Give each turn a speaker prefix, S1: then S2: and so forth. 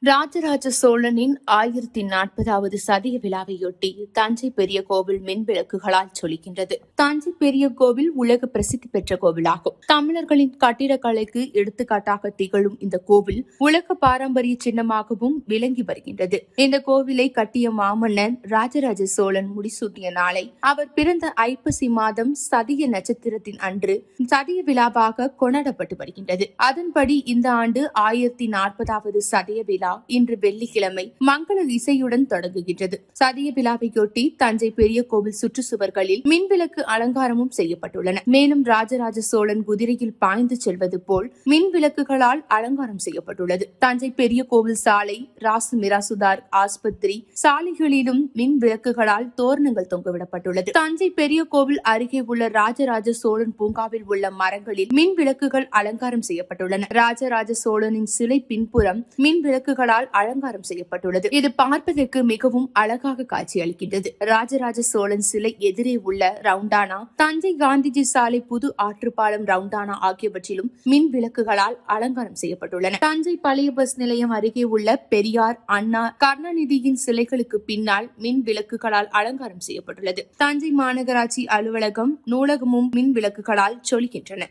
S1: ராஜராஜ சோழனின் 1040வது சதய விழாவையொட்டி தஞ்சை பெரிய கோவில் மின் விளக்குகளால் ஜொலிக்கின்றது. தஞ்சை பெரிய கோவில் உலக பிரசித்தி பெற்ற கோவிலாகும். தமிழர்களின் கட்டிடக்கலைக்கு எடுத்துக்காட்டாக திகழும் இந்த கோவில் உலக பாரம்பரிய சின்னமாகவும் விளங்கி வருகின்றது. இந்த கோவிலை கட்டிய மாமன்னன் ராஜராஜ சோழன் முடிசூட்டிய நாளை அவர் பிறந்த ஐப்பசி மாதம் சதய நட்சத்திரத்தின் அன்று சதய விழாவாக கொண்டாடப்பட்டு வருகின்றது. அதன்படி இந்த ஆண்டு 1040வது சதய விழா இன்று வெள்ளிக்கிழமை மங்கள இசையுடன் தொடங்குகின்றது. சதய விழாவையொட்டி தஞ்சை பெரிய கோவில் சுற்றுச்சுவர்களில் மின்விளக்கு அலங்காரமும் செய்யப்பட்டுள்ளன. மேலும் ராஜராஜ சோழன் குதிரையில் பாய்ந்து செல்வது போல் மின் விளக்குகளால் அலங்காரம் செய்யப்பட்டுள்ளது. தஞ்சை பெரிய கோவில் சாலை, ராசு மிராசுதார் ஆஸ்பத்திரி சாலைகளிலும் மின் விளக்குகளால் தோரணங்கள் தொங்கவிடப்பட்டுள்ளது. தஞ்சை பெரிய கோவில் அருகே உள்ள ராஜராஜ சோழன் பூங்காவில் உள்ள மரங்களில் மின் விளக்குகள் அலங்காரம் செய்யப்பட்டுள்ளன. ராஜராஜ சோழனின் சிலை பின்புறம் மின் விளக்குகளால் அலங்காரம் செய்யப்பட்டுள்ளது. இது பார்ப்பதற்கு மிகவும் அழகாக காட்சியளிக்கின்றது. ராஜராஜ சோழன் சிலை எதிரே உள்ள ரவுண்டானா, தஞ்சை காந்திஜி சாலை, புது ஆற்றுப்பாலம் ரவுண்டானா ஆகியவற்றிலும் மின் விளக்குகளால் அலங்காரம் செய்யப்பட்டுள்ளன. தஞ்சை பழைய பஸ் நிலையம் அருகே உள்ள பெரியார், அண்ணா, கருணாநிதியின் சிலைகளுக்கு பின்னால் மின் விளக்குகளால் அலங்காரம் செய்யப்பட்டுள்ளது. தஞ்சை மாநகராட்சி அலுவலகம், நூலகமும் மின் விளக்குகளால் ஜொலிக்கின்றன.